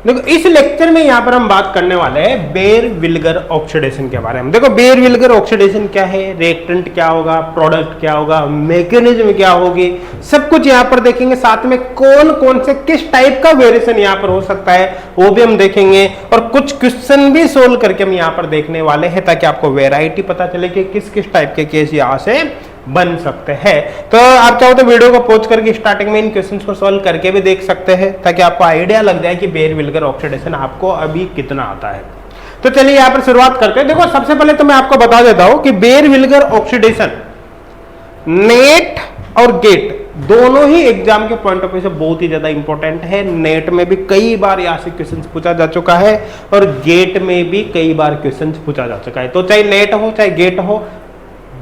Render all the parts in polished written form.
देखो इस लेक्चर में यहाँ पर हम बात करने वाले हैं बेयर-विल्गर ऑक्सीडेशन के बारे में। देखो बेयर-विल्गर ऑक्सीडेशन क्या है, रिएक्टेंट क्या होगा, प्रोडक्ट क्या होगा, मैकेनिज्म क्या होगी, सब कुछ यहाँ पर देखेंगे। साथ में कौन कौन से किस टाइप का वेरिएशन यहाँ पर हो सकता है वो भी हम देखेंगे, और कुछ क्वेश्चन भी सोल्व करके हम यहाँ पर देखने वाले हैं, ताकि आपको वेराइटी पता चले कि किस किस टाइप के केस यहाँ से बन सकते हैं। तो आप चाहो तो वीडियो को पॉज करके स्टार्टिंग में इन क्वेश्चंस को सॉल्व करके भी देख सकते हैं, ताकि आपको आइडिया लग जाए कि बेयर-विल्गर ऑक्सीडेशन आपको अभी कितना आता है। तो चलिए यहाँ पर शुरुआत करते हैं। देखो सबसे पहले तो मैं आपको बता देता हूं कि बेयर-विल्गर ऑक्सीडेशन नेट और गेट दोनों ही एग्जाम के पॉइंट ऑफ व्यू से बहुत ही ज्यादा इंपॉर्टेंट है। नेट में भी कई बार यहाँ से क्वेश्चन पूछा जा चुका है और गेट में भी कई बार क्वेश्चन पूछा जा चुका है। तो चाहे नेट हो चाहे गेट हो,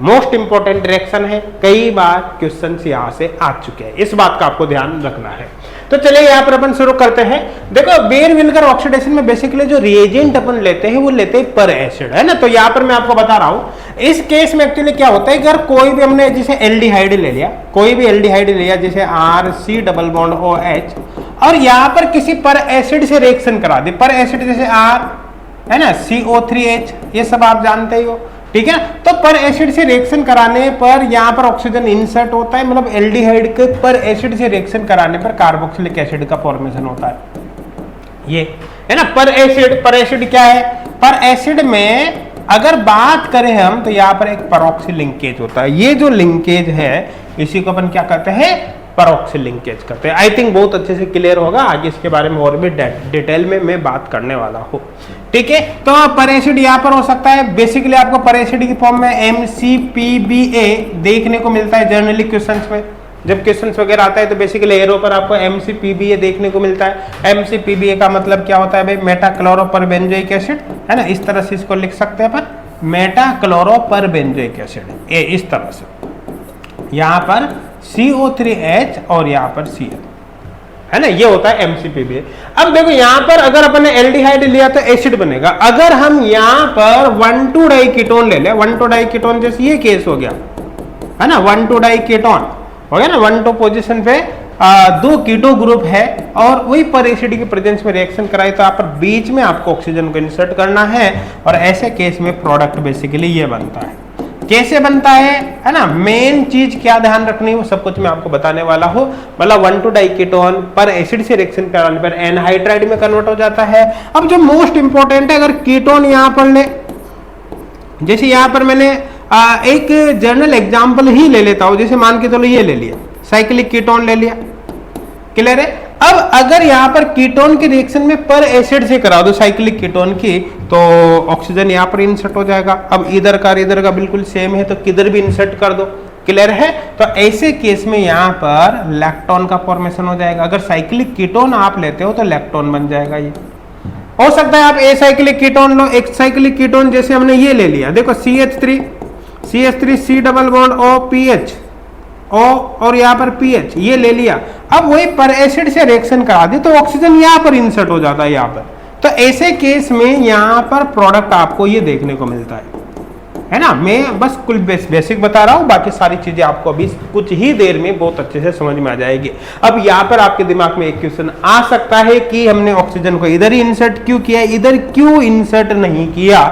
मोस्ट इंपॉर्टेंट रिएक्शन है, कई बार क्वेश्चंस यहां से आ चुके हैं, इस बात का आपको ध्यान रखना है। तो चलिए यहां पर अपन शुरू करते हैं। देखो बेयर-विल्गर ऑक्सीडेशन में बेसिकली जो रिएजेंट अपन लेते हैं वो लेते हैं पर एसिड, है ना। तो यहां पर मैं आपको बता रहा हूं इस केस में एक्चुअली क्या होता है, अगर कोई भी हमने जैसे एल्डिहाइड ले लिया, कोई भी एल्डिहाइड ले लिया जैसे RC डबल बॉन्ड OH, और यहां पर किसी पर एसिड से रिएक्शन करा दे, पर एसिड जैसे R है ना, CO3H, ये सब आप जानते ही हो, ठीक है। तो पर एसिड से रिएक्शन कराने पर यहाँ पर ऑक्सीजन इंसर्ट होता है, मतलब एल्डिहाइड के पर एसिड से रिएक्शन कराने पर कार्बोक्सिलिक एसिड का फॉर्मेशन होता है, ये है ना। पर एसिड क्या है, पर एसिड में अगर बात करें हम तो यहाँ पर एक परऑक्सी लिंकेज होता है। ये जो लिंकेज है इसी को अपन क्या कहते हैं, परऑक्सी लिंकेज करते हैं। आई थिंक बहुत अच्छे से क्लियर होगा, आगे इसके बारे में और भी डिटेल में मैं बात करने वाला हूँ, ठीक है। तो पर एसिड यहाँ पर हो सकता है, बेसिकली आपको पर एसिड की फॉर्म में MCPBA देखने को मिलता है जनरली क्वेश्चंस में। जब क्वेश्चंस वगैरह आता है तो बेसिकली एरो पर आपको MCPBA देखने को मिलता है। MCPBA का मतलब क्या होता है भाई, मेटा क्लोरोपरबेंजोइक एसिड, है ना। इस तरह से इसको लिख सकते हैं अपन, मेटा क्लोरोपरबेंजोइक एसिड, ये इस तरह से। यहाँ पर CO3H और यहाँ पर Cl, है ना, ये होता है MCPBA। अब देखो यहाँ पर अगर अपन ने एल्डिहाइड लिया तो एसिड बनेगा। अगर हम यहाँ पर 1,2-डाई कीटोन ले ले, 1,2-डाई कीटोन जैसे ये केस हो गया, है ना, 1,2-डाई कीटोन हो गया ना, 1,2 पोजीशन पे 2 कीटो ग्रुप है और वही पर एसिड की प्रेजेंस में रिएक्शन कराए, तो आप बीच में आपको ऑक्सीजन को इंसर्ट करना है, और ऐसे केस में प्रोडक्ट बेसिकली ये बनता है। कैसे बनता है ना, मेन चीज क्या ध्यान रखनी है वो सब कुछ मैं आपको बताने वाला हूँ। मतलब 1,2-डाई कीटोन पर एसिड से रिएक्शन कराने पर एनहाइड्राइड में कन्वर्ट हो जाता है। अब जो मोस्ट इंपॉर्टेंट है, अगर कीटोन यहाँ पर ले, जैसे यहाँ पर मैंने एक जनरल एग्जाम्पल ही ले लेता हूँ, जैसे मान के चलो ये ले लिया, साइक्लिक कीटोन ले लिया, क्लियर है। अब अगर यहाँ पर कीटोन के रिएक्शन में पर एसिड से करा दो साइक्लिक कीटोन की, तो ऑक्सीजन यहाँ पर इंसर्ट हो जाएगा। अब इधर का बिल्कुल सेम है तो किधर भी इंसर्ट कर दो, क्लियर है। तो ऐसे केस में यहाँ पर लैक्टोन का फॉर्मेशन हो जाएगा। अगर साइक्लिक कीटोन आप लेते हो तो लैक्टोन बन जाएगा। ये हो सकता है आप ए साइक्लिक कीटोन लो, एक साइक्लिक कीटोन जैसे हमने ये ले लिया, देखो CH3 C double bond OPH O और यहाँ पर PH ये ले लिया। अब वही पर एसिड से रिएक्शन करा दी तो ऑक्सीजन यहाँ पर इंसर्ट हो जाता है यहाँ पर। तो ऐसे केस में यहाँ पर प्रोडक्ट आपको ये देखने को मिलता है ना। मैं बस कुल बेसिक बता रहा हूँ, बाकी सारी चीजें आपको अभी कुछ ही देर में बहुत अच्छे से समझ में आ जाएगी। अब यहाँ पर आपके दिमाग में एक क्वेश्चन आ सकता है कि हमने ऑक्सीजन को इधर ही इंसर्ट क्यों किया, इधर क्यों इंसर्ट नहीं किया।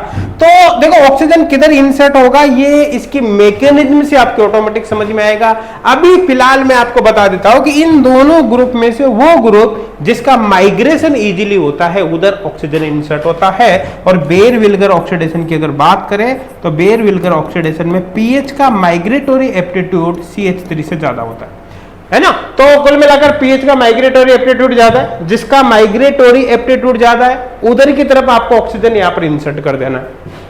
तो देखो ऑक्सीजन किधर इंसर्ट होगा ये इसकी मैकेनिज्म से आपको ऑटोमेटिक समझ में आएगा। अभी फिलहाल मैं आपको बता देता हूं कि इन दोनों ग्रुप में से वो ग्रुप जिसका माइग्रेशन इजीली होता है उधर ऑक्सीजन इंसर्ट होता है। और बेयर-विल्गर ऑक्सीडेशन की अगर बात करें तो बेयर-विल्गर ऑक्सीडेशन में पीएच का माइग्रेटोरी एप्टीट्यूड CH3 से ज्यादा होता है ना। तो कुल मिलाकर पीएच का माइग्रेटोरी एप्टीट्यूड ज्यादा है, जिसका माइग्रेटोरी एप्टीट्यूड ज्यादा है उधर की तरफ आपको ऑक्सीजन यहाँ पर इंसर्ट कर देना है।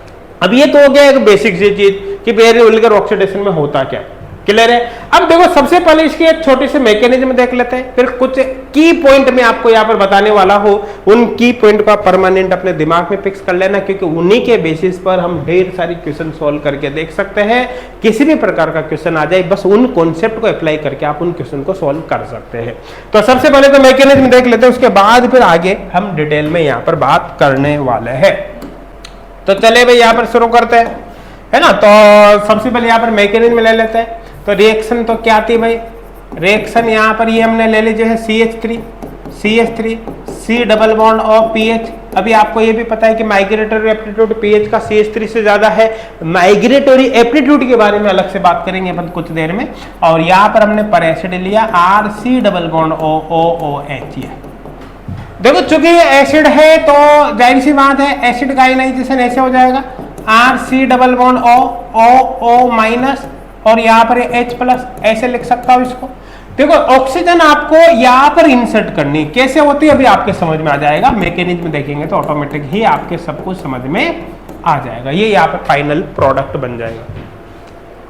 अब ये तो हो गया एक बेसिक सी चीज कि बेयर-विल्गर ऑक्सीडेशन में होता क्या, क्लियर है। अब देखो सबसे पहले इसकी एक छोटी सी मैकेनिज्म देख लेते हैं, फिर कुछ की पॉइंट में आपको यहाँ पर बताने वाला हूं। उन की पॉइंट को आप परमानेंट अपने दिमाग में फिक्स कर लेना, क्योंकि उन्हीं के बेसिस पर हम ढेर सारी क्वेश्चन सॉल्व करके देख सकते हैं। किसी भी प्रकार का क्वेश्चन आ जाए बस उन कॉन्सेप्ट को अप्लाई करके आप उन क्वेश्चन को सॉल्व कर सकते हैं। तो सबसे पहले तो मैकेनिज्म देख लेते हैं, उसके बाद फिर आगे हम डिटेल में यहाँ पर बात करने वाले हैं। तो चले भाई यहाँ पर शुरू करते हैं, है ना। तो सबसे पहले यहाँ पर मैकेनिज्म ले लेते हैं। तो रिएक्शन तो क्या थी भाई, रिएक्शन यहाँ पर ये हमने ले ली जो है CH3 C डबल बॉन्ड और पीएच। अभी आपको ये भी पता है कि माइग्रेटरी एप्टीट्यूड पीएच का CH3 से ज्यादा है। माइग्रेटरी एप्टीट्यूड के बारे में अलग से बात करेंगे अपन कुछ देर में। और यहाँ पर हमने पर एसिड लिया RC डबल बॉन्ड OOH। देखो चूंकि ये एसिड है तो जाहिर सी बात है एसिड का आयनाइजेशन ऐसे हो जाएगा RC double bond O minus और यहाँ पर H प्लस, ऐसे लिख सकता हूँ इसको। देखो ऑक्सीजन आपको यहाँ पर इंसर्ट करनी कैसे होती है अभी आपके समझ में आ जाएगा, मैकेनिज्म देखेंगे तो ऑटोमेटिक ही आपके सब कुछ समझ में आ जाएगा। ये यहाँ पर फाइनल प्रोडक्ट बन जाएगा।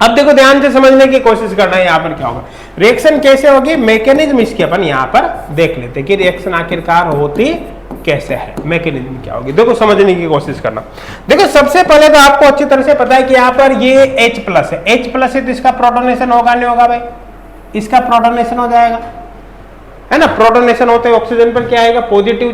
अब देखो ध्यान से समझने की कोशिश करना है यहाँ पर क्या होगा, रिएक्शन कैसे होगी, मैकेनिज्म इसके अपन यहाँ पर देख लेते हैं कि रिएक्शन आखिरकार होती कैसे है, मैकेनिज्म क्या होगी। देखो समझने की कोशिश करना। देखो सबसे पहले तो आपको अच्छी तरह से पता है कि यहाँ पर ये H प्लस है, H प्लस है तो इसका प्रोटोनेशन होगा नहीं होगा भाई, इसका प्रोटोनेशन हो जाएगा, है ना। प्रोटोनेशन होते हैं ऑक्सीजन पर क्या आएगा, पॉजिटिव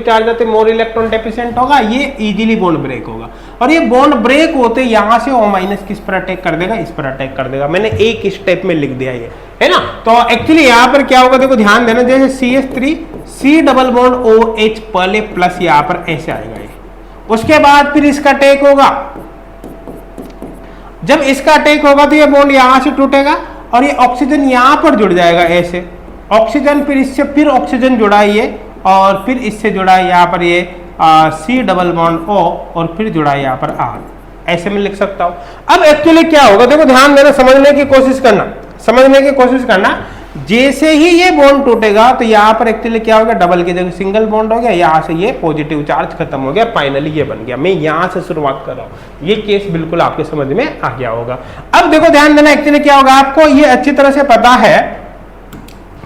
चार्ज आते मोर इलेक्ट्रॉन डेफिशिएंट होगा, ये इजीली बॉन्ड ब्रेक होगा। और ये बॉन्ड ब्रेक होते यहां से O माइनस किस पर अटैक कर देगा, इस पर अटैक कर देगा। मैंने एक स्टेप में लिख दिया ये, है ना। तो एक्चुअली यहां पर क्या होगा, देखो ध्यान देना, जैसे CH3 C double bond OH पहले प्लस यहां पर ऐसे आएगा ये, उसके बाद फिर इसका अटैक होगा। जब इसका अटैक होगा तो ये बॉन्ड यहां से टूटेगा और ये ऑक्सीजन यहां पर जुड़ जाएगा ऐसे, ऑक्सीजन फिर इससे फिर ऑक्सीजन जुड़ा है ये और फिर इससे जुड़ा है यहाँ पर ये C डबल बॉन्ड O और फिर जुड़ा है यहाँ पर R, ऐसे में लिख सकता हूं। अब एक्चुअली क्या होगा, देखो ध्यान देना, समझने की कोशिश करना। जैसे ही ये बॉन्ड टूटेगा तो यहाँ पर एक्चुअली क्या होगा, डबल की जगह सिंगल बॉन्ड हो गया, यहाँ से ये पॉजिटिव चार्ज खत्म हो गया, फाइनली ये बन गया। मैं यहाँ से शुरुआत कर रहा हूँ, ये केस बिल्कुल आपके समझ में आ गया होगा। अब देखो ध्यान देना, एक्चुअली क्या होगा, आपको ये अच्छी तरह से पता है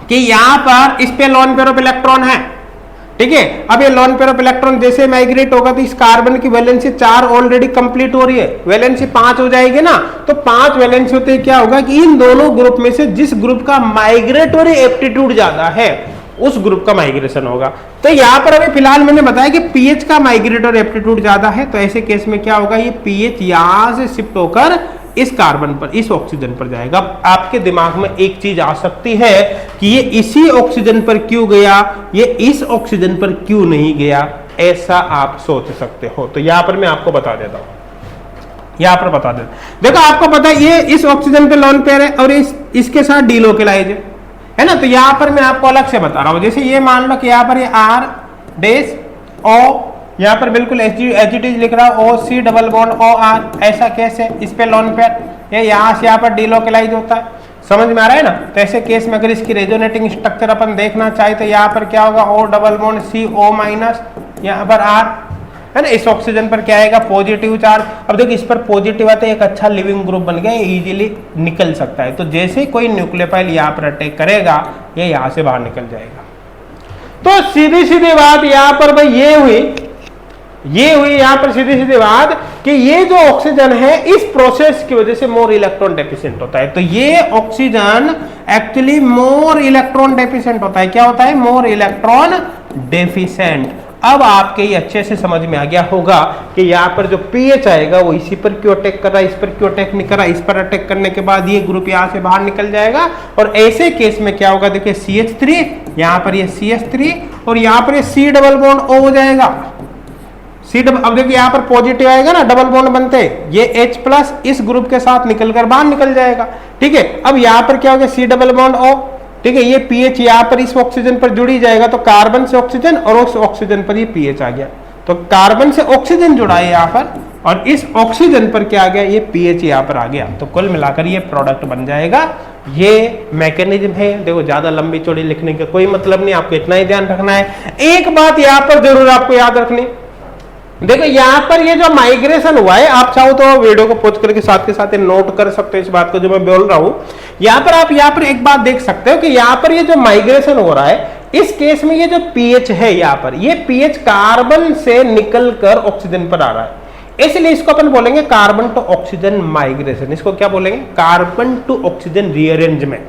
कि यहाँ पर इस पे लोन पेयर ऑफ इलेक्ट्रॉन है, ठीक है। अब ये लोन पेयर ऑफ इलेक्ट्रॉन जैसे माइग्रेट होगा तो इस कार्बन की वैलेंसी 4 ऑलरेडी कंप्लीट हो रही है, वैलेंसी 5 हो जाएगी ना। तो 5 वैलेंसी होते क्या होगा कि इन दोनों ग्रुप में से जिस ग्रुप का माइग्रेटरी एप्टीट्यूड ज्यादा है उस ग्रुप का माइग्रेशन होगा। तो यहाँ पर अभी फिलहाल मैंने बताया कि पीएच का माइग्रेटरी एप्टीट्यूड ज्यादा है, तो ऐसे केस में क्या होगा, ये पीएच यहां से शिफ्ट होकर इस कार्बन पर, इस ऑक्सीजन पर जाएगा। आपके दिमाग में एक चीज आ सकती है कि ये इसी ऑक्सीजन पर क्यों गया, ये इस ऑक्सीजन पर क्यों नहीं गया, ऐसा आप सोच सकते हो। तो यहां पर मैं आपको बता देता हूं, यहां पर बता देता। देखो आपको पता है ये इस ऑक्सीजन पे लोन पेयर है और इसके साथ डीलोकेलाइज है ना। तो यहां पर मैं आपको अलग से बता रहा हूं, जैसे ये मान लो कि यहां पर ये R डैश O, यहाँ पर बिल्कुल एजिटीज लिख रहा है OC डबल बॉन्ड OR, ऐसा केस है, इस पे लोन पेयर ये यहाँ से यहाँ पर डीलोकेलाइज होता है, समझ में आ रहा है ना। तो ऐसे केस में अगर इसकी रेजोनेटिंग स्ट्रक्चर अपन देखना चाहे तो यहाँ पर क्या होगा, O double bond C O minus, यहाँ पर R, है ना। इस ऑक्सीजन पर क्या आएगा, पॉजिटिव चार्ज। अब देखो इस पर पॉजिटिव आता है, एक अच्छा लिविंग ग्रुप बन गया, इजीली निकल सकता है। तो जैसे ही कोई न्यूक्लियोफाइल यहाँ पर अटैक करेगा ये यहाँ से बाहर निकल जाएगा। तो सीधी बात यहाँ पर भाई ये हुई यहाँ पर सीधी बात कि ये जो ऑक्सीजन है इस प्रोसेस की वजह से मोर इलेक्ट्रॉन डेफिशिएंट होता है। तो ये oxygen actually more electron deficient होता है। क्या होता है, मोर इलेक्ट्रॉन डेफिशिएंट। अब आपके ये अच्छे से समझ में आ गया होगा कि यहाँ पर जो पीएच आएगा वो इसी पर क्यों अटैक कर रहा है, इस पर क्यों अटैक नहीं कर रहा। इस पर अटैक करने के बाद ये ग्रुप यहाँ से बाहर निकल जाएगा और ऐसे केस में क्या होगा, देखिए CH3, यहाँ पर ये CH3 और यहाँ पर ये C डबल बॉन्ड O हो जाएगा। अब देखिए यहाँ पर पॉजिटिव आएगा ना, डबल बॉन्ड बनते हैं, ये H प्लस इस ग्रुप के साथ निकलकर बाहर निकल जाएगा, ठीक है। अब यहाँ पर क्या होगा, C डबल बॉन्ड O, ठीक है। ये पीएच यहाँ पर इस ऑक्सीजन पर जुड़ी जाएगा, तो कार्बन से ऑक्सीजन और उस ऑक्सीजन पर ये पीएच आ गया। तो कार्बन से ऑक्सीजन जुड़ा है यहाँ पर और इस ऑक्सीजन पर क्या आ गया, ये पीएच यहाँ पर आ गया। तो कुल मिलाकर ये प्रोडक्ट बन जाएगा। ये मैकेनिज्म है। देखो ज्यादा लंबी चौड़ी लिखने का कोई मतलब नहीं, आपको इतना ही ध्यान रखना है। एक बात यहाँ पर जरूर आपको याद रखनी, देखो यहाँ पर ये जो माइग्रेशन हुआ है, आप चाहो तो वीडियो को पॉज करके साथ के साथ नोट कर सकते हो इस बात को जो मैं बोल रहा हूं। यहाँ पर आप यहाँ पर एक बात देख सकते हो कि यहाँ पर ये जो माइग्रेशन हो रहा है इस केस में ये जो पीएच है यहाँ पर, ये पीएच कार्बन से निकलकर ऑक्सीजन पर आ रहा है, इसलिए इसको अपन बोलेंगे कार्बन टू ऑक्सीजन माइग्रेशन। इसको क्या बोलेंगे, carbon to oxygen rearrangement.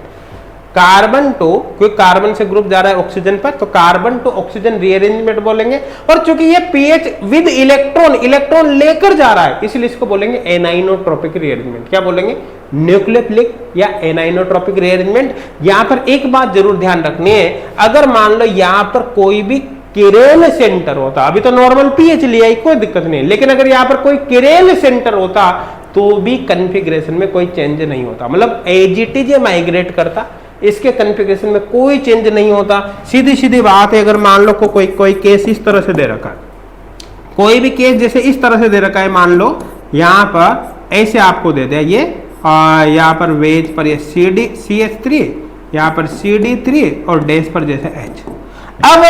Carbon to, क्योंकि कार्बन से ग्रुप जा रहा है ऑक्सीजन पर, तो कार्बन टू ऑक्सीजन रीअरेंजमेंट बोलेंगे। और चूंकि ये पीएच विद इलेक्ट्रॉन लेकर जा रहा है, इसलिए इसको बोलेंगे एनाइनोट्रोपिक रीअरेंजमेंट। क्या बोलेंगे? न्यूक्लियोफिलिक या एनाइनोट्रोपिक रीअरेंजमेंट। यहां पर एक बात जरूर ध्यान रखनी है, अगर मान लो यहां पर कोई भी किरेल सेंटर होता, अभी तो नॉर्मल पीएच लिया, कोई दिक्कत नहीं, लेकिन अगर यहां पर कोई किरेल सेंटर होता तो भी कॉन्फ़िगरेशन में कोई चेंज नहीं होता, मतलब एजीटी जो माइग्रेट करता, इसके कॉन्फ़िगरेशन में कोई चेंज नहीं होता। सीधी सीधी बात है, अगर मान लो कोई केस इस तरह से दे रखा है, कोई भी केस जैसे इस तरह से दे रखा है, मान लो यहां पर ऐसे आपको दे दिया ये, यहाँ पर वेज पर ये CH3, यहाँ पर CD3 और डैश पर जैसे H। अब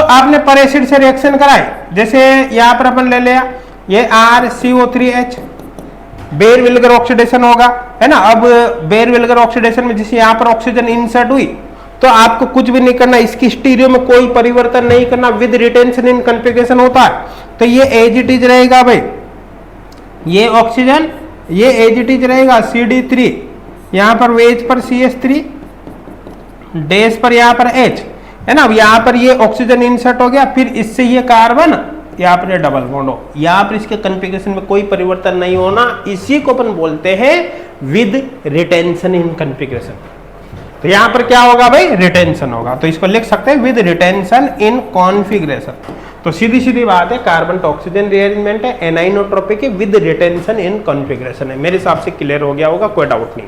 आपने पर एसिड से रिएक्शन कराए, जैसे यहाँ पर अपन ले लिया ये RCO3H, बेयर विल्गर ऑक्सीडेशन होगा, है ना। अब बेयर विल्गर ऑक्सीडेशन में जैसे यहाँ पर ऑक्सीजन इंसर्ट हुई, तो आपको कुछ भी नहीं करना, इसकी स्टीरियो में कोई परिवर्तन नहीं करना, विद रिटेंशन इन कॉन्फ़िगरेशन होता है। तो ये एजिटीज रहेगा भाई, ये ऑक्सीजन, ये एजिटीज रहेगा CD3, यहाँ पर वेज पर CH3, डैश पर यहाँ पर H, है ना। अब यहाँ पर ये ऑक्सीजन इंसर्ट हो गया, फिर इससे ये कार्बन, यहाँ पर डबल बॉन्ड हो, यहाँ पर इसके कॉन्फ़िगरेशन में कोई परिवर्तन नहीं होना, इसी को अपन बोलते हैं विद रिटेंशन इन कॉन्फ़िगरेशन। तो यहाँ पर क्या होगा भाई? रिटेंशन होगा, तो इसको लिख सकते हैं विद रिटेंशन इन कॉन्फ़िगरेशन। तो सीधी सीधी बात है, कार्बन टू ऑक्सीजन रीअरेंजमेंट है, एनाइनोट्रोपिक है, विद रिटेंशन इन कॉन्फ़िगरेशन है। मेरे हिसाब से क्लियर हो गया होगा, कोई डाउट नहीं,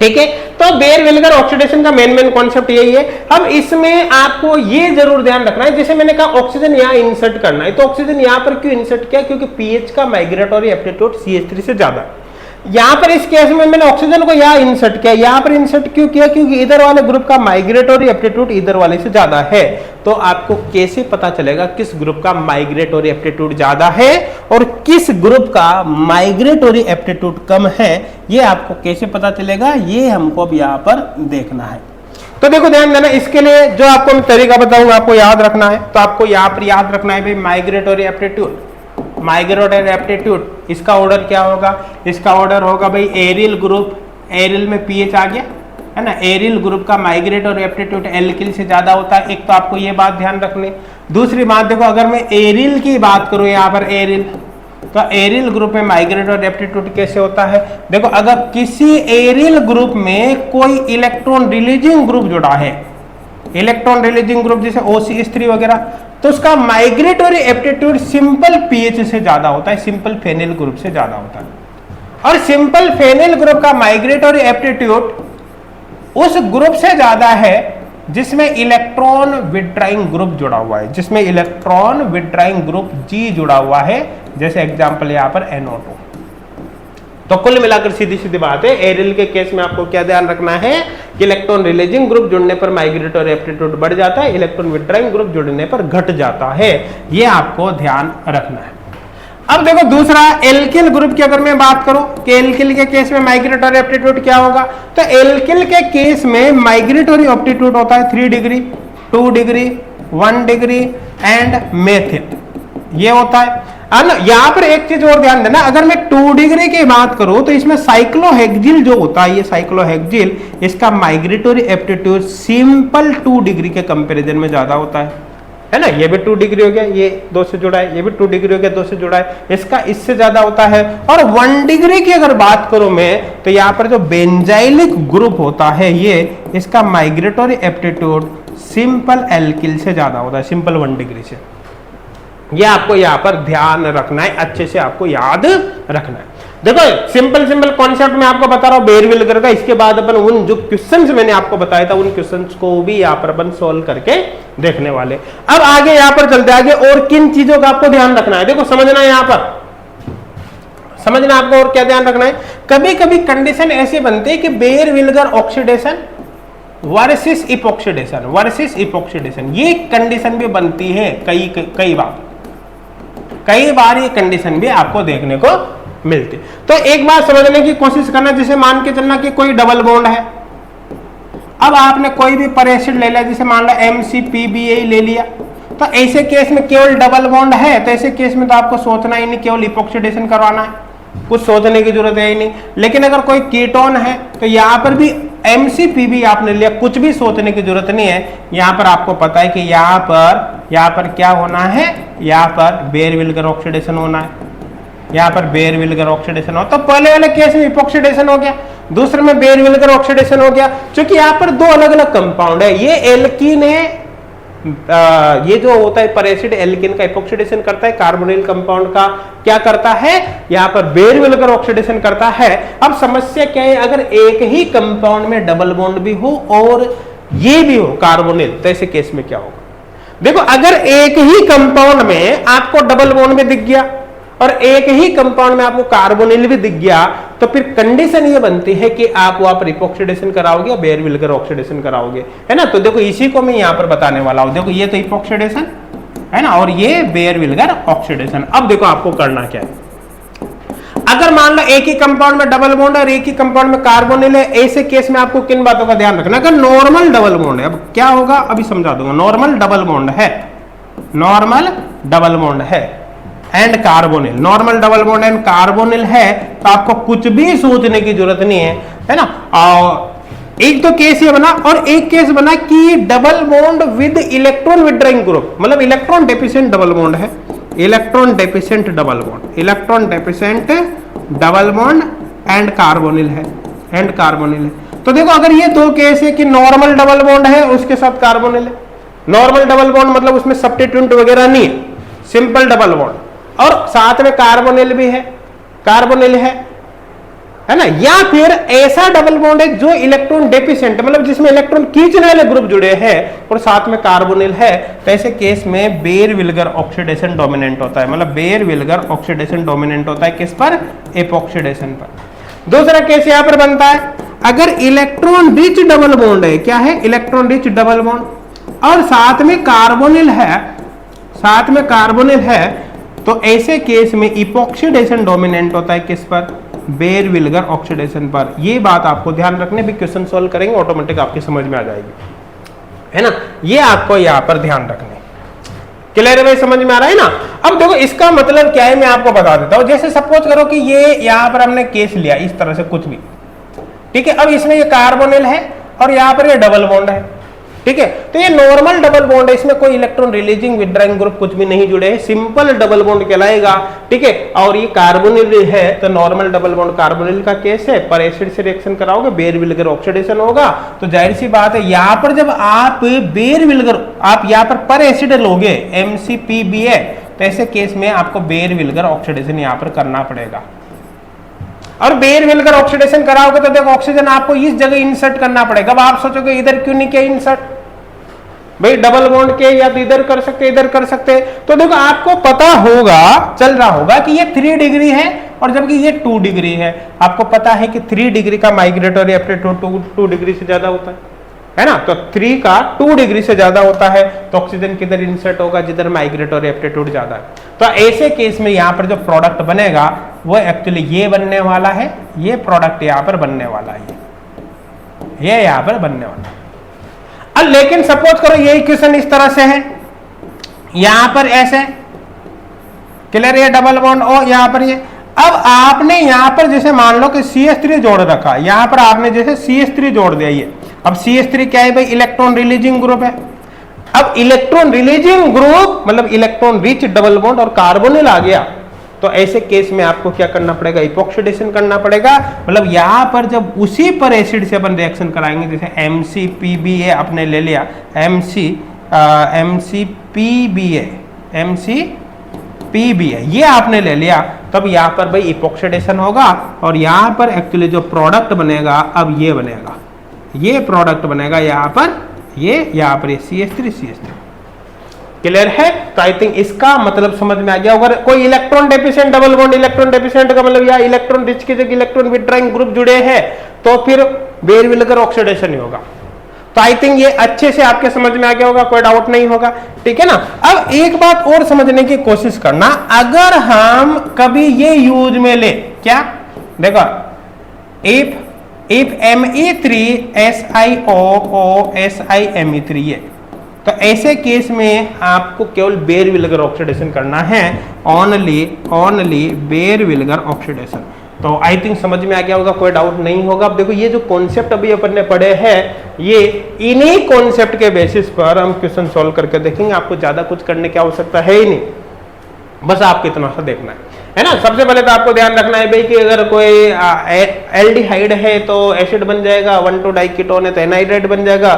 ठीक है। तो बेयर विल्गर ऑक्सीडेशन का मेन कॉन्सेप्ट यही है। अब इसमें आपको ये जरूर ध्यान रखना है, जैसे मैंने कहा ऑक्सीजन यहाँ इंसर्ट करना है, तो ऑक्सीजन यहाँ पर क्यों इंसर्ट किया? क्योंकि पीएच का माइग्रेटरी एप्टीट्यूड CH3 से ज्यादा है। यहाँ पर इस केस में मैंने ऑक्सीजन को यहाँ इंसर्ट किया, यहाँ पर इंसर्ट क्यों किया? क्योंकि इधर वाले ग्रुप का माइग्रेटरी एप्टीट्यूड इधर वाले से ज्यादा है। तो आपको कैसे पता चलेगा किस ग्रुप का माइग्रेटरी एप्टीट्यूड ज्यादा है और किस ग्रुप का माइग्रेटरी एप्टीट्यूड कम है, ये आपको कैसे पता चलेगा? ये हमको अब यहाँ पर देखना है। तो देखो ध्यान देना, इसके लिए जो आपको मैं तरीका बताऊंगा आपको याद रखना है। तो आपको यहाँ पर याद रखना है भाई, माइग्रेटरी एप्टीट्यूड, माइग्रेटरी एप्टीट्यूड, इसका ऑर्डर क्या होगा? इसका ऑर्डर होगा भाई एरिल ग्रुप, एरिल में पीएच आ गया, है ना। एरिल ग्रुप का माइग्रेटरी एप्टीट्यूड एल्किल से ज्यादा होता है, एक तो आपको ये बात ध्यान रखनी। दूसरी बात देखो, अगर मैं एरिल की बात करूं, यहाँ पर एरिल, तो एरिल ग्रुप में माइग्रेटरी एप्टीट्यूड कैसे होता है? देखो, अगर किसी एरिल ग्रुप में कोई इलेक्ट्रॉन रिलीजिंग ग्रुप जुड़ा है, इलेक्ट्रॉन रिलीजिंग ग्रुप जैसे OCH3 वगैरह, तो उसका माइग्रेटरी एप्टीट्यूड सिंपल पीएच से ज्यादा होता है, सिंपल फेनिल ग्रुप से ज्यादा होता है। और सिंपल फेनिल ग्रुप का माइग्रेटरी एप्टीट्यूड उस ग्रुप से ज्यादा है जिसमें इलेक्ट्रॉन विड्राइंग ग्रुप जुड़ा हुआ है, जिसमें इलेक्ट्रॉन विड्राइंग ग्रुप G जुड़ा हुआ है, जैसे एग्जांपल यहाँ पर NO2। तो कुल मिलाकर सीधी सीधी बात है, एरिल के केस में आपको क्या ध्यान रखना है कि इलेक्ट्रॉन रिलीजिंग ग्रुप जुड़ने पर माइग्रेटरी एप्टीट्यूड बढ़ जाता है, इलेक्ट्रॉन विड्राइंग ग्रुप जुड़ने पर घट जाता है, ये आपको ध्यान रखना है। अब देखो दूसरा, एल्किल ग्रुप की अगर मैं बात करूं कि एल्किल के केस में माइग्रेटरी एप्टीट्यूड क्या होगा, तो एल्किल के केस में माइग्रेटरी एप्टीट्यूड होता है 3 degree, 2 degree, 1 degree and methyl, ये होता है। यहाँ पर एक चीज और ध्यान देना, अगर मैं 2 डिग्री की बात करूं तो इसमें साइक्लोहेक्सिल जो होता है, ये साइक्लोहेक्सिल, इसका माइग्रेटरी एप्टीट्यूड सिंपल 2 डिग्री के कंपैरिजन में ज्यादा होता है ना। ये भी 2 डिग्री हो गया, ये 2 से जुड़ा है, ये भी 2 डिग्री हो गया, 2 से जुड़ा है, इसका इससे ज्यादा होता है। और 1 डिग्री की अगर बात करूं मैं, तो यहाँ पर जो बेंजाइलिक ग्रुप होता है, ये इसका माइग्रेटरी एप्टीट्यूड सिंपल एल्किल से ज्यादा होता है, सिंपल 1 डिग्री से। ये आपको यहाँ पर ध्यान रखना है, अच्छे से आपको याद रखना है। देखो सिंपल कॉन्सेप्ट में आपको बता रहा हूं बेयर विल्गर का, इसके बाद अपन उन जो क्वेश्चंस मैंने आपको बताया था उन क्वेश्चंस को भी यहाँ पर अपन सोल्व करके देखने वाले। अब आगे यहाँ पर चलते आगे, और किन चीजों का आपको ध्यान रखना है, देखो समझना है यहाँ पर, समझना आपको और क्या ध्यान रखना है। कभी कभी कंडीशन ऐसी बनती है कि bear विल्गर oxidation versus epoxidation, versus epoxidation, ये कंडीशन भी बनती है कई बार ये कंडीशन भी आपको देखने को मिलती। तो एक बात समझने की कोशिश करना, जैसे मान के चलना कि कोई डबल बॉन्ड है, अब आपने कोई भी पर एसिड ले लिया, जैसे मान लो MCPBA ले लिया, तो ऐसे केस में केवल डबल बॉन्ड है, तो ऐसे केस में तो आपको सोचना ही नहीं, केवल इपॉक्सीडेशन करवाना है, कुछ सोचने की जरूरत है ही नहीं। लेकिन अगर कोई कीटोन है तो यहाँ पर भी MCPB आपने लिया, कुछ भी सोचने की जरूरत नहीं है। यहां पर आपको पता है कि यहां पर क्या होना है, यहां पर बेयर-विल्गर ऑक्सीडेशन होना है, यहां पर बेयर-विल्गर ऑक्सीडेशन हो। तो पहले वाले केस में इपॉक्सीडेशन हो गया, दूसरे में बेयर-विल्गर ऑक्सीडेशन हो गया। क्योंकि यहां पर दो अलग अलग कंपाउंड है, ये एल्कीन है, ये जो होता है पर एसिड एल्कीन का इपॉक्सीडेशन करता है, कार्बोनिल कंपाउंड का क्या करता है, यहां पर बेयर-विल्गर ऑक्सीडेशन करता है। अब समस्या क्या है, अगर एक ही कंपाउंड में डबल बॉन्ड भी हो और ये भी हो कार्बोनिल, तो ऐसे केस में क्या होगा? देखो, अगर एक ही कंपाउंड में आपको डबल बॉन्ड भी दिख गया और एक ही कंपाउंड में आपको कार्बोनिल भी दिख गया, तो फिर कंडीशन ये बनती है कि आप वहां पर इपॉक्सीडेशन कराओगे या बेयर-विल्गर ऑक्सीडेशन कराओगे, है ना। तो देखो, इसी को मैं यहां पर बताने वाला हूं। देखो, ये तो इपॉक्सीडेशन है ना, और ये बेयर-विल्गर ऑक्सीडेशन। अब देखो आपको करना क्या है। अगर मान लो एक ही कंपाउंड में डबल बॉन्ड और एक ही कंपाउंड में कार्बोनिल है, ऐसे केस में आपको किन बातों का ध्यान रखना। अगर नॉर्मल डबल बॉन्ड है, अब क्या होगा अभी समझा दूंगा। नॉर्मल डबल बॉन्ड है, नॉर्मल डबल बॉन्ड है and carbonyl, normal double bond and carbonyl है, तो आपको कुछ भी सोचने की जरूरत नहीं है ना। और एक तो केस ये बना, और एक केस बना कि double bond with electron withdrawing group, मतलब इलेक्ट्रॉन डेफिशिएंट डबल बॉन्ड है, electron deficient double bond, electron deficient double bond and carbonyl है, एंड कार्बोनिल है। तो देखो, अगर ये दो केस है कि नॉर्मल डबल बॉन्ड है उसके साथ कार्बोनिल है, नॉर्मल डबल बॉन्ड मतलब उसमें सब्स्टिट्यूएंट वगैरह नहीं है, सिंपल डबल बॉन्ड, और साथ में कार्बोनिल भी है, कार्बोनिल है ना। या फिर ऐसा डबल बॉन्ड है जो इलेक्ट्रॉन डेफिशिएंट, मतलब जिसमें इलेक्ट्रॉन खींचने वाले ग्रुप जुड़े हैं और साथ में कार्बोनिल है, तो ऐसे केस में बेयर-विल्गर ऑक्सीडेशन डोमिनेंट होता है, मतलब बेयर-विल्गर ऑक्सीडेशन डोमिनेंट होता है किस पर, इपॉक्सीडेशन पर। दूसरा केस यहां पर बनता है, अगर इलेक्ट्रॉन रिच डबल बॉन्ड है, क्या है, इलेक्ट्रॉन रिच डबल बॉन्ड, और साथ में कार्बोनिल है, साथ में कार्बोनिल है, तो ऐसे केस में इपॉक्सीडेशन डोमिनेंट होता है किस पर, बेयर-विल्गर ऑक्सीडेशन पर। ये बात आपको ध्यान रखने, भी क्वेश्चन सॉल्व करेंगे ऑटोमेटिक आपकी समझ में आ जाएगी, है ना। ये आपको यहां पर ध्यान रखने, क्लियर है भाई, समझ में आ रहा है ना। अब देखो, इसका मतलब क्या है मैं आपको बता देता हूं। जैसे सपोज करो कि ये यहां पर हमने केस लिया इस तरह से कुछ भी, ठीक है। अब इसमें ये कार्बोनिल है और यहां पर ये डबल बॉन्ड है, ठीक है। तो ये नॉर्मल डबल बॉन्ड है, इसमें कोई इलेक्ट्रॉन रिलीजिंग विड्रॉइंग ग्रुप कुछ भी नहीं जुड़े हैं, सिंपल डबल बॉन्ड कहलाएगा, ठीक है। और ये कार्बोनिल है, तो नॉर्मल डबल बॉन्ड कार्बोनिल का केस है, पर एसिड से रिएक्शन कराओगे बेयर-विल्गर ऑक्सीडेशन होगा। तो जाहिर सी बात है, यहां पर जब आप बेयर-विल्गर, आप यहां पर एसिड लोगे MCPBA, तो ऐसे केस में आपको बेयर-विल्गर ऑक्सीडेशन यहां पर करना पड़ेगा। और बेयर-विल्गर ऑक्सीडेशन कराओगे तो देखो, ऑक्सीजन आपको इस जगह इंसर्ट करना पड़ेगा। अब आप सोचोगे इधर क्यों नहीं किया इंसर्ट, भाई डबल बॉन्ड के या तो इधर कर सकते, इधर कर सकते। तो देखो, आपको पता होगा, चल रहा होगा कि ये 3 डिग्री है और जबकि ये 2 डिग्री है। आपको पता है कि 3 डिग्री का माइग्रेटरी एप्टीट्यूड 2 डिग्री से ज्यादा होता है ना। तो 3 का 2 डिग्री से ज्यादा होता है, तो ऑक्सीजन किधर इंसर्ट होगा, जिधर माइग्रेटरी एप्टीट्यूड ज्यादा है। तो ऐसे केस में यहां पर जो प्रोडक्ट बनेगा वो एक्चुअली ये बनने वाला है, ये प्रोडक्ट यहां पर बनने वाला है, ये यहां पर बनने वाला है। अब लेकिन सपोज करो ये इक्वेशन इस तरह से है, यहां पर ऐसे, क्लियर, ये डबल बॉन्ड और यहां पर ये। अब आपने यहां पर जैसे मान लो कि CH3 जोड़ रखा, यहां पर आपने जैसे CH3 जोड़ दिया ये। अब CH3 क्या है भाई, इलेक्ट्रॉन रिलीजिंग ग्रुप है। अब इलेक्ट्रॉन रिलीजिंग ग्रुप मतलब इलेक्ट्रॉन रिच डबल बॉन्ड और कार्बोनिल आ गया, तो ऐसे केस में आपको क्या करना पड़ेगा, इपॉक्सीडेशन करना पड़ेगा। मतलब यहां पर जब उसी पर एसिड से अपन रिएक्शन कराएंगे, जैसे MCPBA आपने ले लिया, MCPBA ये आपने ले लिया, तब यहां पर भाई इपॉक्सीडेशन होगा और यहां पर एक्चुअली जो प्रोडक्ट बनेगा अब ये बनेगा, ये प्रोडक्ट बनेगा यहां पर यहां पर CH3 क्लियर है। तो आई थिंक इसका मतलब समझ में आ गया। अगर कोई electron deficient double bond, electron deficient का मतलब या इलेक्ट्रॉन रिच की जगह इलेक्ट्रॉन विड्रॉइंग ग्रुप जुड़े हैं, तो फिर बेयर-विल्गर ऑक्सीडेशन ही होगा। तो आई थिंक ये अच्छे से आपके समझ में आ गया होगा, कोई डाउट नहीं होगा, ठीक है ना। अब एक बात और समझने की कोशिश करना, अगर हम कभी ये यूज में ले, क्या देखो, इफ Me3SiO3 ये, तो ऐसे केस में आपको केवल बेयर-विल्गर ऑक्सीडेशन करना है, ओनली बेयर-विल्गर ऑक्सीडेशन। तो आई थिंक समझ में आ गया होगा, कोई डाउट नहीं होगा। अब देखो ये जो कॉन्सेप्ट अभी अपन ने पढ़े हैं, ये इन्हीं कॉन्सेप्ट के बेसिस पर हम क्वेश्चन सॉल्व करके देखेंगे। आपको ज्यादा कुछ करने की आवश्यकता है ही नहीं, बस आपको इतना सा देखना है ना। सबसे पहले तो आपको ध्यान रखना है भाई कि अगर कोई एल्डिहाइड है तो एसिड बन जाएगा, 1,2 डाइकीटोन है तो एनहाइड्राइड बन जाएगा,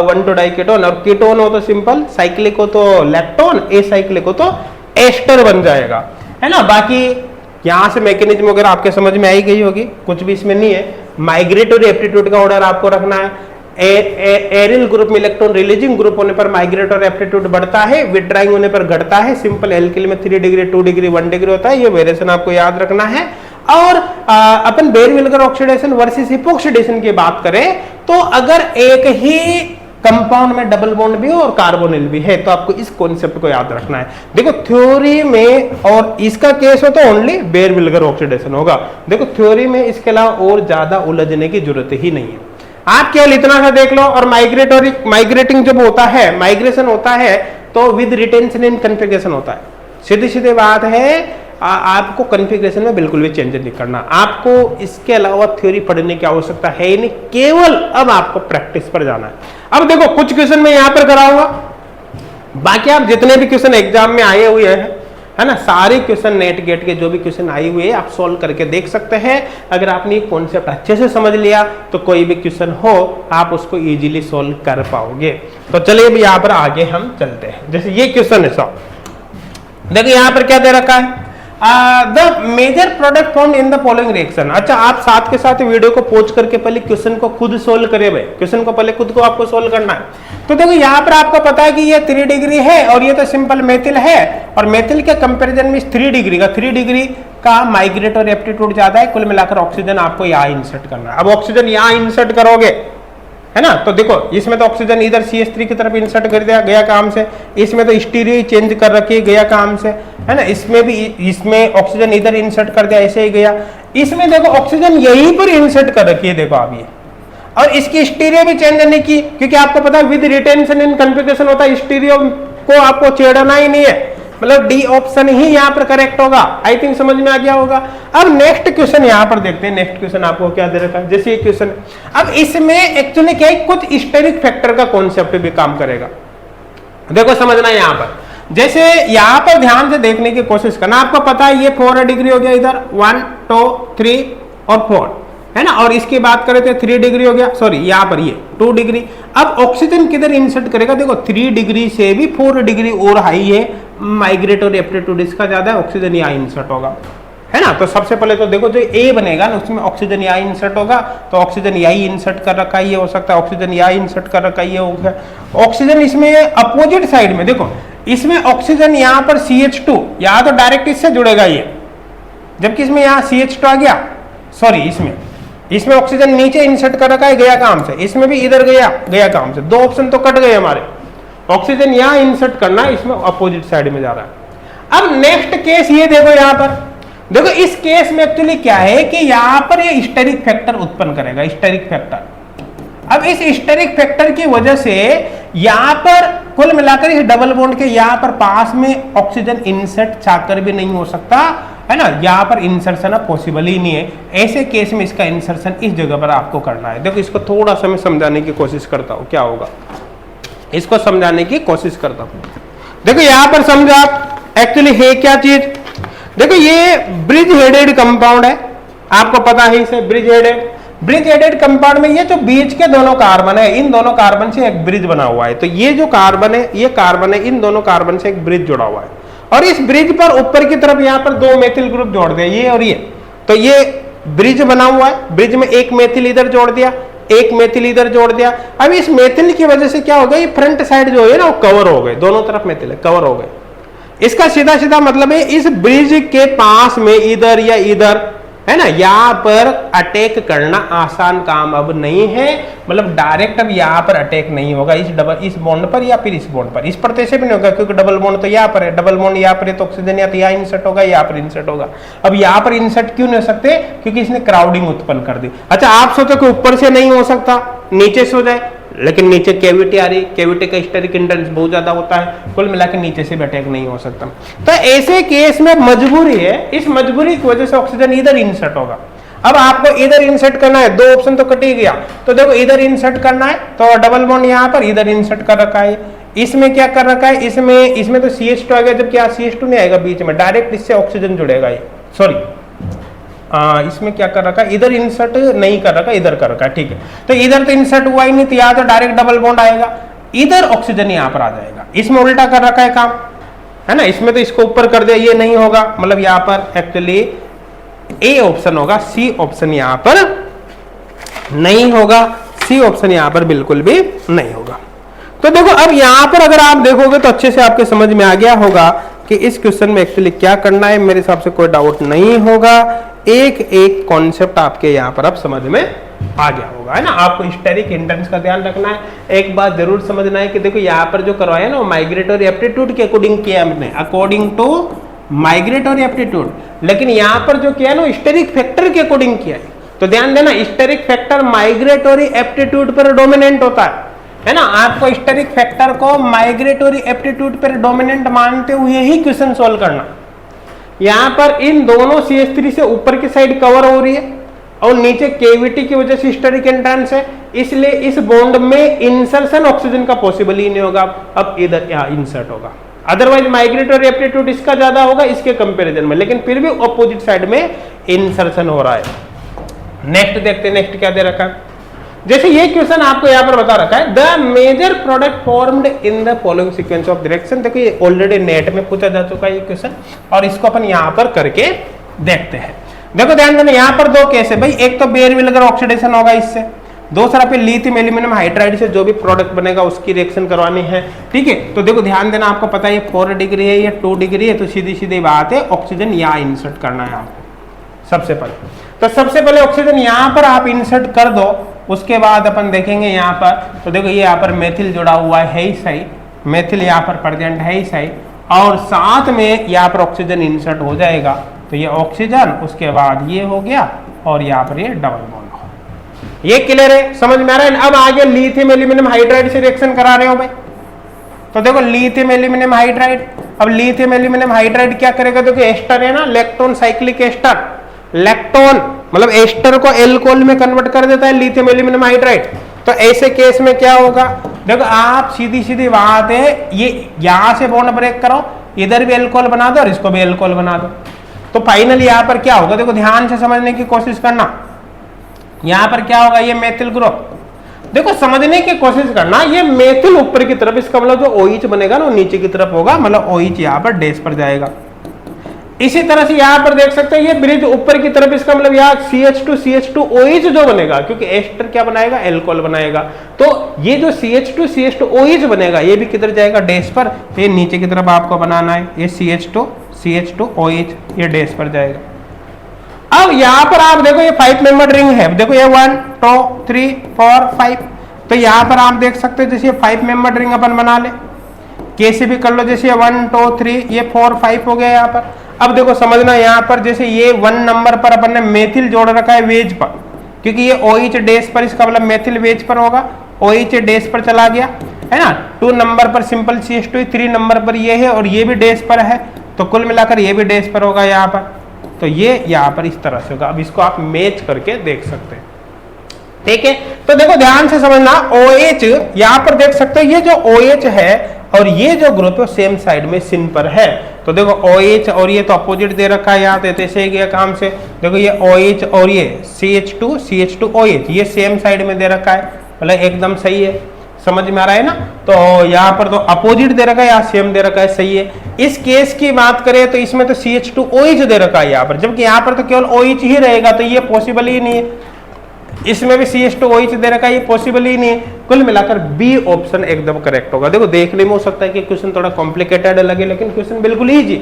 1,2 डाइकीटोन, और कीटोन हो तो सिंपल, साइक्लिक हो तो लैक्टोन, एसाइक्लिक हो तो एस्टर बन जाएगा, है ना। बाकी यहां से मैकेनिज्म वगैरह आपके समझ में आई गई होगी, कुछ भी इसमें नहीं है। माइग्रेटरी एप्टीट्यूड का ऑर्डर आपको रखना है। एरिल ग्रुप में इलेक्ट्रॉन रिलीजिंग ग्रुप होने पर माइग्रेटरी एप्टीट्यूड बढ़ता है, विड्राइंग होने पर घटता है। सिंपल एल्किल में 3 डिग्री 2 डिग्री 1 डिग्री होता है, ये वेरिएशन आपको याद रखना है। और अपन बेयर-विल्गर ऑक्सीडेशन वर्सेस हिपोक्सिडेशन की बात करें तो अगर एक ही कंपाउंड में डबल बॉन्ड भी हो और कार्बोनिल भी है तो आपको इस कॉन्सेप्ट को याद रखना है। देखो थ्योरी में और इसका केस हो तो ओनली बेयर-विल्गर ऑक्सीडेशन होगा। देखो थ्योरी में इसके अलावा और ज्यादा उलझने की जरूरत ही नहीं है, आप केवल इतना सा देख लो। और माइग्रेटिंग जब होता है, माइग्रेशन होता है तो विद रिटेंशन इन कन्फिगरेशन होता है। सीधी सीधी बात है, आपको कॉन्फ़िगरेशन में बिल्कुल भी चेंज नहीं करना, आपको इसके अलावा थ्योरी पढ़ने की आवश्यकता है ही नहीं, केवल अब आपको प्रैक्टिस पर जाना है। अब देखो कुछ क्वेश्चन मैं यहां पर कराऊंगा, बाकी आप जितने भी क्वेश्चन एग्जाम में आए हुए हैं, है ना, सारे क्वेश्चन नेट गेट के जो भी क्वेश्चन आए हुए हैं आप सोल्व करके देख सकते हैं। अगर आपने कॉन्सेप्ट अच्छे से समझ लिया तो कोई भी क्वेश्चन हो आप उसको इजीली सोल्व कर पाओगे। तो चलिए अब यहाँ पर आगे हम चलते हैं। जैसे ये क्वेश्चन है साहब, देखिए यहाँ पर क्या दे रखा है, the major product found in the following reaction. अच्छा, आप साथ के साथ वीडियो को पॉज करके पहले क्वेश्चन को खुद सोल्व करिए भाई, क्वेश्चन को पहले खुद को आपको सोल्व करना है। तो देखो यहाँ पर आपको पता है कि ये 3 डिग्री है और ये तो सिंपल मेथिल है, और मेथिल के कंपैरिजन में 3 डिग्री का माइग्रेटरी एप्टीट्यूड ज्यादा है। कुल मिलाकर ऑक्सीजन आपको यहाँ इंसर्ट करना है। अब ऑक्सीजन यहाँ इंसर्ट करोगे, है ना, तो देखो इसमें तो ऑक्सीजन इधर CH3 की तरफ इंसर्ट कर दिया गया काम से, इसमें तो स्टीरियो चेंज कर रखी गया काम से, है ना, इसमें भी इसमें ऑक्सीजन इधर इंसर्ट कर दिया, ऐसे ही गया। इसमें देखो ऑक्सीजन यहीं पर इंसर्ट कर रखी है, देखो आप ये, और इसकी स्टीरियो भी चेंज नहीं की, क्योंकि आपको पता है विद रिटेंशन इन कॉन्फ़िगरेशन होता है, स्टीरियो को आपको छेड़ना ही नहीं है, मतलब डी ऑप्शन ही यहाँ पर करेक्ट होगा। आई थिंक समझ में आ गया होगा। अब नेक्स्ट क्वेश्चन यहाँ पर देखते हैं। नेक्स्ट क्वेश्चन आपको क्या दे रखा है, जैसे ये क्वेश्चन, अब इसमें एक्चुअली क्या है, कुछ स्टेरिक फैक्टर का कॉन्सेप्ट भी काम करेगा। देखो समझना यहाँ पर, जैसे यहाँ पर ध्यान से देखने की कोशिश करना। आपको पता है ये 4 डिग्री हो गया, इधर 1 2 3 और 4, है ना, और इसकी बात करें तो 3 डिग्री हो गया, सॉरी यहाँ पर ये 2 डिग्री। अब ऑक्सीजन किधर इंसर्ट करेगा, देखो 3 डिग्री से भी 4 डिग्री और हाई है, माइग्रेटरी एप्टीट्यूड इसका ज्यादा है, ऑक्सीजन यहाँ इंसर्ट होगा, है ना। तो सबसे पहले तो देखो जो ए बनेगा ना उसमें ऑक्सीजन यहाँ इंसर्ट होगा, तो ऑक्सीजन यही इंसर्ट कर रखा है, ये हो सकता है ऑक्सीजन यहाँ इंसर्ट कर रखा है, ये हो गया। ऑक्सीजन इसमें अपोजिट साइड में देखो, इसमें ऑक्सीजन यहाँ पर CH2 यहाँ तो डायरेक्ट इससे जुड़ेगा ये, जबकि इसमें यहाँ CH2 आ गया, सॉरी इसमें ऑक्सीजन नीचे इंसर्ट कर रखा है, गया काम से, इसमें भी इधर गया काम से, 2 ऑप्शन तो कट गए हमारे। ऑक्सीजन यहाँ इंसर्ट करना, इसमें अपोजिट साइड में जा रहा है। अब नेक्स्ट केस ये देखो, यहाँ पर देखो इस केस में एक्चुअली क्या है कि यहाँ पर ये स्टेरिक फैक्टर उत्पन्न करेगा, स्टेरिक फैक्टर। अब इस स्टेरिक फैक्टर की वजह से यहाँ पर कुल मिलाकर इस डबल बॉन्ड के यहाँ पर पास में ऑक्सीजन इंसर्ट चाहकर भी नहीं हो सकता, है ना, यहाँ पर इंसर्शन अब पॉसिबल ही नहीं है। ऐसे केस में इसका इंसर्शन इस जगह पर आपको करना है। देखो इसको थोड़ा सा मैं समझाने की कोशिश करता हूँ, क्या होगा इसको समझाने की कोशिश करता हूँ। देखो यहाँ पर समझो आप, एक्चुअली है क्या चीज, देखो ये ब्रिज हेडेड कंपाउंड है, आपको पता है इसे ब्रिज हेडेड कंपाउंड में ये जो बीच के दोनों कार्बन है, इन दोनों कार्बन से एक ब्रिज बना हुआ है। तो ये जो कार्बन है, ये कार्बन है, इन दोनों कार्बन से एक ब्रिज जुड़ा हुआ है, और इस ब्रिज पर ऊपर की तरफ यहाँ पर 2 मेथिल ग्रुप जोड़ दिया, ये और ये, तो ये ब्रिज बना हुआ है। ब्रिज में एक मेथिल इधर जोड़ दिया, एक मेथिल इधर जोड़ दिया। अब इस मेथिल की वजह से क्या हो गया, ये फ्रंट साइड जो है ना वो कवर हो गए, दोनों तरफ मेथिल है, कवर हो गए। इसका सीधा सीधा मतलब है इस ब्रिज के पास में इधर या इधर, है ना, यहाँ पर अटैक करना आसान काम अब नहीं है, मतलब डायरेक्ट अब यहाँ पर अटैक नहीं होगा इस बॉन्ड पर या फिर इस बॉन्ड पर, इस पर तैसे भी नहीं होगा, क्योंकि डबल बॉन्ड तो यहाँ पर है, डबल बॉन्ड यहाँ पर है, तो ऑक्सीजन या तो यहाँ इंसर्ट होगा, यहाँ पर इंसर्ट होगा। अब यहाँ पर इंसर्ट क्यों नहीं हो सकते, क्योंकि इसने क्राउडिंग उत्पन्न कर दी। अच्छा, आप सोचो कि ऊपर से नहीं हो सकता, नीचे से हो जाए, लेकिन नीचे कैविटी आ रही, कैविटी का स्टेरिक इंटेंस बहुत ज्यादा होता है, कुल मिलाकर नीचे से भी अटैक नहीं हो सकता। तो ऐसे केस में मजबूरी है, इस मजबूरी की वजह से ऑक्सीजन इधर इंसर्ट होगा। अब आपको इधर इंसर्ट करना है, दो ऑप्शन तो कट ही गया, तो देखो इधर इंसर्ट करना है तो डबल बॉन्ड यहाँ पर इधर इंसर्ट कर रखा है, इसमें क्या कर रखा है, इसमें तो CH2 आ गया, जबकि यहाँ CH2 नहीं आएगा बीच में, डायरेक्ट इससे ऑक्सीजन जुड़ेगा ये, सॉरी इसमें क्या कर रखा है, इधर इंसर्ट नहीं कर रखा, इधर कर रखा है, ठीक है। तो इधर तो इंसर्ट हुआ ही नहीं, तो यहाँ तो डायरेक्ट डबल बॉन्ड आएगा, इधर ऑक्सीजन यहाँ पर आ जाएगा, इसमें उल्टा कर रखा है काम, है ना। इसमें तो इसको ऊपर कर दिया, ये नहीं होगा, मतलब यहाँ पर एक्चुअली ए ऑप्शन होगा, सी ऑप्शन यहाँ पर नहीं होगा, सी ऑप्शन यहाँ पर बिल्कुल भी नहीं होगा। तो देखो अब यहाँ पर अगर आप देखोगे तो अच्छे से आपके समझ में आ गया होगा कि इस क्वेश्चन में एक्चुअली क्या करना है, मेरे हिसाब से कोई डाउट नहीं होगा, एक एक कॉन्सेप्ट आपके यहाँ पर अब समझ में आ गया होगा, है ना। आपको स्टेरिक इंटेंस का ध्यान रखना है, एक बात जरूर समझना है कि देखो यहाँ पर जो करवाया ना माइग्रेटरी एप्टीट्यूड के अकॉर्डिंग किया हमने, अकॉर्डिंग टू माइग्रेटरी एप्टीट्यूड, लेकिन यहाँ पर जो किया ना स्टेरिक फैक्टर के अकॉर्डिंग किया है। तो ध्यान देना स्टेरिक फैक्टर माइग्रेटरी एप्टीट्यूड पर डोमिनेंट होता है ना। आपको स्टेरिक फैक्टर को माइग्रेटरी एप्टीट्यूड पर डोमिनेंट मानते हुए ही क्वेश्चन सोल्व करना। यहाँ पर इन दोनों CH3 से ऊपर की साइड कवर हो रही है और नीचे केविटी की वजह से स्टेरिक एंट्रेंस है, इसलिए इस बॉन्ड में इंसर्शन ऑक्सीजन का पॉसिबल ही नहीं होगा। अब इधर यहाँ इंसर्ट होगा, अदरवाइज माइग्रेटरी एप्टीट्यूड इसका ज्यादा होगा इसके कंपैरिजन में, लेकिन फिर भी ऑपोजिट साइड में इंसर्शन हो रहा है। नेक्स्ट देखते हैं, नेक्स्ट क्या दे रखा है। जैसे ये क्वेश्चन आपको यहाँ पर बता रखा है, the major product formed in the following sequence of direction. देखो ये ऑलरेडी नेट में पूछा जा चुका है ये क्वेश्चन, और इसको अपन यहाँ पर करके देखते हैं। देखो ध्यान देना यहाँ पर दो केस है भाई, एक तो बेयर-विल्गर ऑक्सीडेशन होगा इससे, दूसरा पे लिथियम एल्यूमिनियम हाइड्राइड से जो भी प्रोडक्ट बनेगा उसकी रिएक्शन करवानी है, ठीक है। तो देखो ध्यान देना, आपको पता है ये 4 डिग्री है, ये 2 डिग्री है, तो सीधी सीधी बात है ऑक्सीजन यहाँ इंसर्ट करना है आपको सबसे पहले। तो सबसे पहले ऑक्सीजन यहाँ पर आप इंसर्ट कर दो, उसके बाद अपन देखेंगे यहाँ पर। तो देखो ये यहाँ पर मेथिल जुड़ा हुआ है ही सही, मेथिल यहाँ पर प्रेजेंट है ही सही, और साथ में यहाँ पर ऑक्सीजन इंसर्ट हो जाएगा। तो ये ऑक्सीजन, उसके बाद ये हो गया, और यहाँ पर ये डबल बॉन्ड हो। ये क्लियर है, समझ में आ रहा है। अब आगे लिथियम एल्यूमिनियम हाइड्राइड से रिएक्शन करा रहे हो भाई। तो देखो लिथियम एल्यूमिनियम हाइड्राइड, अब लिथियम एल्यूमिनियम हाइड्राइड क्या करेगा, देखो एस्टर है ना, इलेक्ट्रॉन साइक्लिक एस्टर, इलेक्ट्रॉन मतलब एस्टर को एल्कोहल में कन्वर्ट कर देता है लिथियम एल्यूमिनियम हाइड्राइड। तो ऐसे केस में क्या होगा, देखो आप सीधी सीधी बात है, ये यहां से बॉन्ड ब्रेक करो, इधर भी एल्कोहल बना दो और इसको भी एल्कोहल बना दो। तो फाइनली यहाँ पर क्या होगा, देखो ध्यान से समझने की कोशिश करना। यहाँ पर क्या होगा, ये मेथिल ग्रुप, देखो समझने की कोशिश करना, ये मेथिल ऊपर की तरफ, इसका मतलब जो OH बनेगा ना नीचे की तरफ होगा, मतलब OH यहाँ पर डैश पर जाएगा। इसी तरह से यहाँ पर देख सकते हैं ये ब्रिज ऊपर की तरफ, इसका मतलब यहाँ CH2OH जो बनेगा, क्योंकि एस्टर क्या बनाएगा, एल्कोहल बनाएगा। तो ये जो CH2OH बनेगा ये भी किधर जाएगा, डैश पर। तो ये नीचे की तरफ आपको बनाना है, ये CH2OH ये डैश पर जाएगा। अब यहाँ पर आप देखो ये 5 मेंबर रिंग है, देखो ये 1 2 3 4 5। तो यहाँ पर आप देख सकते हो जैसे 5 मेंबर रिंग अपन बना ले, कैसे भी कर लो, जैसे 1 2 3 ये 4 5 हो गया यहाँ पर। अब देखो समझना, यहाँ पर जैसे ये 1 नंबर पर अपन ने मेथिल जोड़ रखा है वेज पर, क्योंकि ये OH डैश पर, इसका मतलब मेथिल वेज पर होगा, OH डैश पर चला गया, है ना। 2 नंबर पर सिंपल CH2, 3 नंबर पर ये है और ये भी डैश पर है, तो कुल मिलाकर ये भी डैश पर होगा यहाँ पर। तो ये यहाँ पर इस तरह से होगा। अब इसको आप मैच करके देख सकते हैं, ठीक है। तो देखो ध्यान से समझना, OH यहाँ पर देख सकते हो, ये जो OH है और ये जो ग्रुप है सेम साइड में सिन पर है। तो देखो OH और ये तो अपोजिट दे रखा है यहाँ, तो ऐसे ही गया काम से। देखो ये OH और ये CH2OH ये सेम साइड में दे रखा है, मतलब एकदम सही है, समझ में आ रहा है ना। तो यहाँ पर तो अपोजिट दे रखा है, यहाँ सेम दे रखा है, सही है। इस केस की बात करें तो इसमें तो CH2OH दे रखा है यहाँ पर, जबकि यहाँ पर तो केवल OH ही रहेगा, तो ये पॉसिबल ही नहीं है। इसमें भी CH2OH दे रखा है, ये पॉसिबल ही नहीं है। कुल मिलाकर बी ऑप्शन एकदम करेक्ट होगा। देखो देखने में हो सकता है कि क्वेश्चन थोड़ा कॉम्प्लिकेटेड लगे, लेकिन क्वेश्चन बिल्कुल इजी।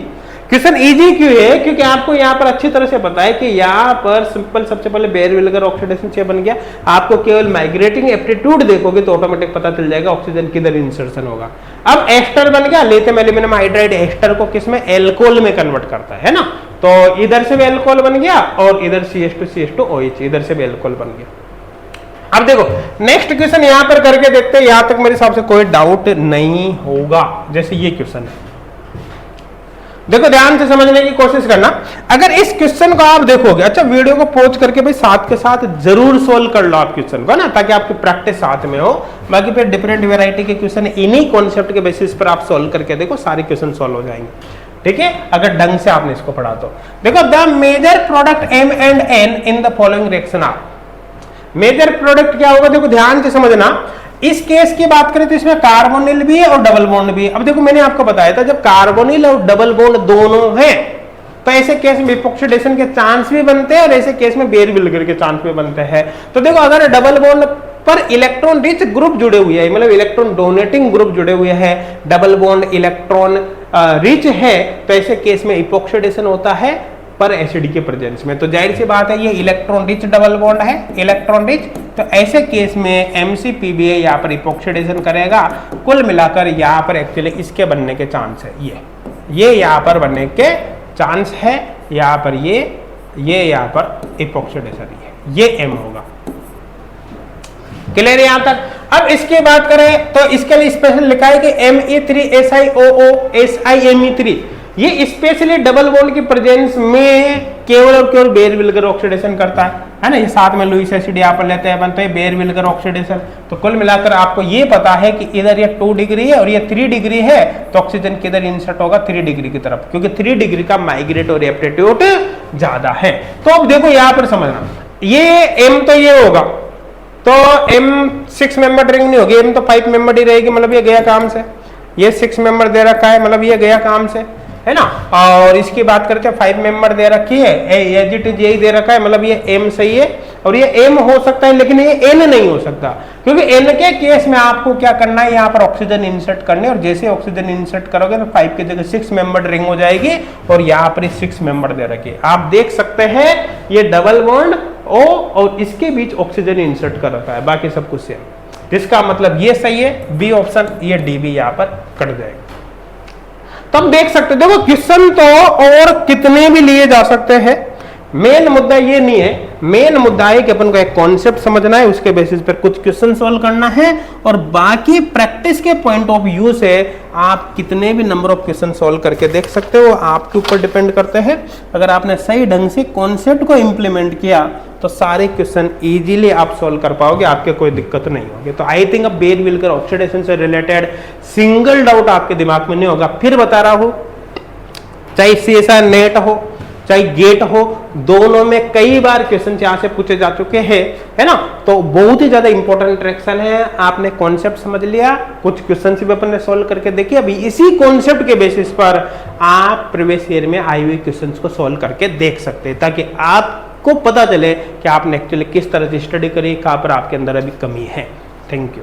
क्वेश्चन इजी क्यों है, क्योंकि आपको यहाँ पर अच्छी तरह से पता है कि यहाँ पर सिंपल सबसे पहले बेयर-विल्गर ऑक्सीडेशन से बन गया। आपको केवल माइग्रेटिंग एप्टीट्यूड देखोगे तो ऑटोमेटिक पता चल जाएगा ऑक्सीजन किधर इंसर्शन होगा। अब एस्टर बन गया, लिथियम एल्यूमिनियम हाइड्राइड एस्टर को किसमें, एल्कोहल में कन्वर्ट करता है ना। तो इधर से भी एल्कोहल बन गया और इधर CH2OH इधर से भी एल्कोहल बन गया। अब देखो नेक्स्ट क्वेश्चन यहां पर करके देखते हैं, यहां तक मेरे हिसाब से कोई डाउट नहीं होगा। जैसे ये क्वेश्चन है, देखो ध्यान से समझने की कोशिश करना। अगर इस क्वेश्चन को आप देखोगे, अच्छा वीडियो को पॉज करके भाई साथ के साथ जरूर सोल्व कर लो आप क्वेश्चन को ना, ताकि आपकी प्रैक्टिस साथ में हो। बाकी फिर डिफरेंट वैरायटी के क्वेश्चन इन्हीं कॉन्सेप्ट के बेसिस पर आप सोल्व करके देखो, सारे क्वेश्चन सोल्व हो जाएंगे, ठीक है, अगर ढंग से आपने इसको पढ़ा तो। देखो the major product M and N in the following reaction are. Major product क्या होगा, देखो ध्यान से समझना। इस केस की बात करें तो इसमें कार्बोनिल भी है और डबल बॉन्ड भी है। अब देखो मैंने आपको बताया था जब कार्बोनिल और डबल बॉन्ड दोनों हैं तो ऐसे केस में इपॉक्सीडेशन के चांस भी बनते हैं और ऐसे केस में बेयर-विल्गर के चांस भी बनते हैं। तो देखो अगर डबल बॉन्ड पर इलेक्ट्रॉन रिच ग्रुप जुड़े हुए हैं, मतलब इलेक्ट्रॉन डोनेटिंग ग्रुप जुड़े हुए हैं, डबल बॉन्ड इलेक्ट्रॉन रिच है, तो ऐसे केस में इपॉक्सीडेशन होता है पर एसिड के प्रेजेंस में। तो जाहिर सी बात है ये इलेक्ट्रॉन रिच डबल बॉन्ड है, इलेक्ट्रॉन रिच, तो ऐसे केस में MCPBA यहाँ पर इपॉक्सीडेशन करेगा। कुल मिलाकर यहाँ पर एक्चुअली इसके बनने के चांस है, ये यहाँ पर बनने के चांस है, यहाँ पर ये यहाँ पर इपॉक्सीडेशन ये M होगा। क्लियर है यहां तक। अब इसकी बात करें तो इसके लिए स्पेशल लिखा है कि Me3SiOO SiMe3, ये स्पेशली डबल बॉन्ड की प्रेजेंस में केवल और केवल बेयर-विल्गर ऑक्सीडेशन करता है ना। ये साथ में लुईस एसिड यहाँ पर लेते हैं, बनता है बेयर-विल्गर ऑक्सीडेशन। तो कुल मिलाकर आपको ये पता है कि इधर ये 2 डिग्री है और ये 3 डिग्री है, तो ऑक्सीजन किधर इंसर्ट होगा, 3 डिग्री की तरफ, क्योंकि 3 डिग्री का माइग्रेटरी एप्टीट्यूड ज्यादा है। तो अब देखो यहाँ पर समझना, ये M तो ये होगा, तो M 6 मेंबर रिंग नहीं होगी, M तो 5 मेंबर ही रहेगी, मतलब ये गया काम से। ये 6 मेंबर दे रखा है, मतलब ये गया काम से, है ना। और इसकी बात करते हैं 5 मेंबर दे रखी है, यही दे रखा है, मतलब ये M सही है। और ये M हो सकता है लेकिन ये N नहीं हो सकता, क्योंकि N के केस में आपको क्या करना है, यहाँ पर ऑक्सीजन इंसर्ट करनी है, और जैसे ऑक्सीजन इंसर्ट करोगे तो 5 की जगह 6 मेंबर रिंग हो जाएगी, और यहाँ पर 6 मेंबर दे रखी है। आप देख सकते हैं ये डबल बॉन्ड O और इसके बीच ऑक्सीजन इंसर्ट कर रखा है, बाकी सब कुछ सेम, जिसका मतलब ये सही है, बी ऑप्शन, ये डी भी यहाँ पर कट जाएगा। तो हम देख सकते, देखो क्वेश्चन तो और कितने भी लिए जा सकते हैं, मेन मुद्दा ये नहीं है। मेन मुद्दा है कि अपन को एक कॉन्सेप्ट समझना है, उसके बेसिस पर कुछ क्वेश्चन सॉल्व करना है, और बाकी प्रैक्टिस के पॉइंट ऑफ व्यू से आप कितने भी नंबर ऑफ क्वेश्चन सॉल्व करके देख सकते हो, आपके ऊपर डिपेंड करते हैं। अगर आपने सही ढंग से कॉन्सेप्ट को इंप्लीमेंट किया तो सारे क्वेश्चन इजीली आप सॉल्व कर पाओगे, आपके कोई दिक्कत नहीं होगी। तो आई थिंक अब बेयर-विल्गर ऑक्सीडेशन से रिलेटेड सिंगल डाउट आपके दिमाग में नहीं होगा। फिर बता रहा हूं, चाहे CSIR नेट हो चाहे गेट हो, दोनों में कई बार क्वेश्चन यहाँ से पूछे जा चुके हैं, है ना। तो बहुत ही ज्यादा इंपॉर्टेंट ट्रैक्शन है। आपने कॉन्सेप्ट समझ लिया, कुछ क्वेश्चन भी अपन ने सॉल्व करके देखिए। अभी इसी कॉन्सेप्ट के बेसिस पर आप प्रीवियस ईयर में आई हुई क्वेश्चन को सॉल्व करके देख सकते हैं, ताकि आपको पता चले कि आपने एक्चुअली किस तरह से स्टडी करी, कहाँ पर आपके अंदर अभी कमी है। Thank you.